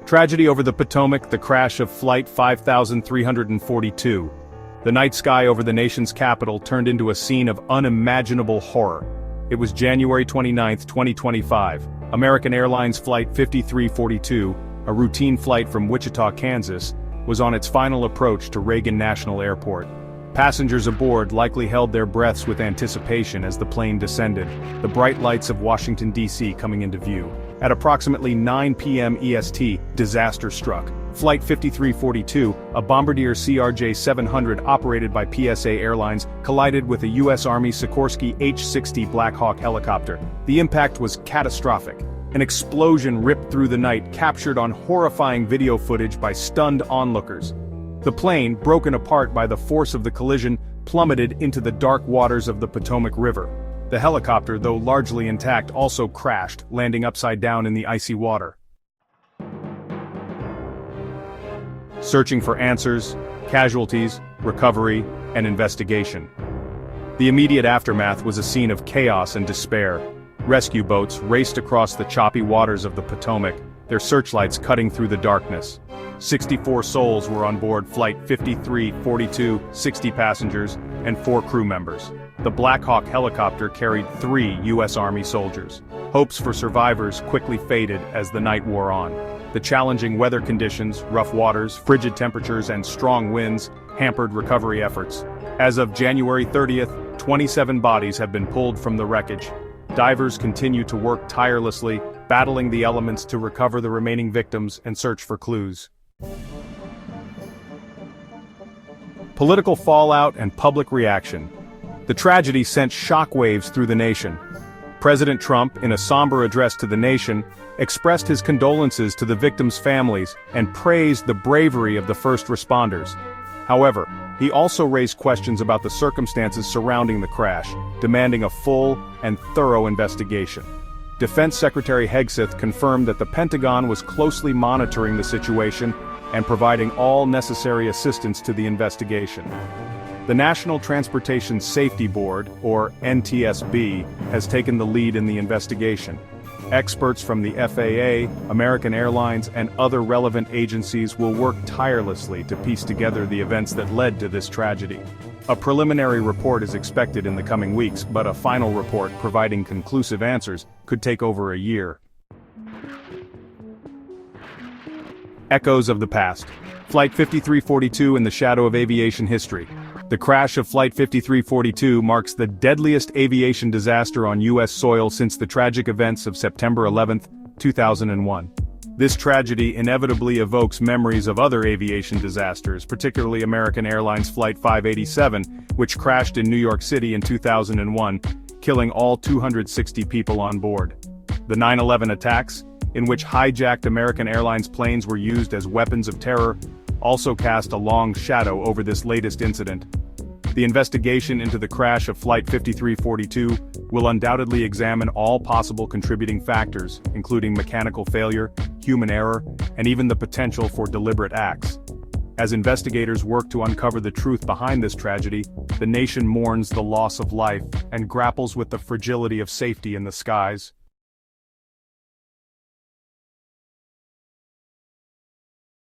Tragedy over the Potomac, the crash of Flight 5342. The night sky over the nation's capital turned into a scene of unimaginable horror. It was January 29, 2025. American Airlines Flight 5342, a routine flight from Wichita, Kansas, was on its final approach to Reagan National Airport. Passengers aboard likely held their breaths with anticipation as the plane descended, the bright lights of Washington, D.C. coming into view. At approximately 9 p.m. EST, disaster struck. Flight 5342, a Bombardier CRJ-700 operated by PSA Airlines, collided with a U.S. Army Sikorsky H-60 Black Hawk helicopter. The impact was catastrophic. An explosion ripped through the night, captured on horrifying video footage by stunned onlookers. The plane, broken apart by the force of the collision, plummeted into the dark waters of the Potomac River. The helicopter, though largely intact, also crashed, landing upside down in the icy water. Searching for answers, casualties, recovery, and investigation. The immediate aftermath was a scene of chaos and despair. Rescue boats raced across the choppy waters of the Potomac, their searchlights cutting through the darkness. 64 souls were on board Flight 5342, 60 passengers, and 4 crew members. The Black Hawk helicopter carried 3 U.S. Army soldiers. Hopes for survivors quickly faded as the night wore on. The challenging weather conditions, rough waters, frigid temperatures, and strong winds hampered recovery efforts. As of January 30th, 27 bodies have been pulled from the wreckage. Divers continue to work tirelessly, battling the elements to recover the remaining victims and search for clues. Political fallout and public reaction. The tragedy sent shockwaves through the nation. President Trump, in a somber address to the nation, expressed his condolences to the victims' families and praised the bravery of the first responders. However, he also raised questions about the circumstances surrounding the crash, demanding a full and thorough investigation. Defense Secretary Hegseth confirmed that the Pentagon was closely monitoring the situation and providing all necessary assistance to the investigation. The National Transportation Safety Board, or NTSB, has taken the lead in the investigation. Experts from the FAA, American Airlines, and other relevant agencies will work tirelessly to piece together the events that led to this tragedy. A preliminary report is expected in the coming weeks, but a final report providing conclusive answers could take over a year. Echoes of the past. Flight 5342 in the shadow of aviation history. The crash of Flight 5342 marks the deadliest aviation disaster on U.S. soil since the tragic events of September 11, 2001. This tragedy inevitably evokes memories of other aviation disasters, particularly American Airlines Flight 587, which crashed in New York City in 2001, killing all 260 people on board. The 9/11 attacks, in which hijacked American Airlines planes were used as weapons of terror, also cast a long shadow over this latest incident. The investigation into the crash of Flight 5342 will undoubtedly examine all possible contributing factors, including mechanical failure, human error, and even the potential for deliberate acts. As investigators work to uncover the truth behind this tragedy, the nation mourns the loss of life and grapples with the fragility of safety in the skies.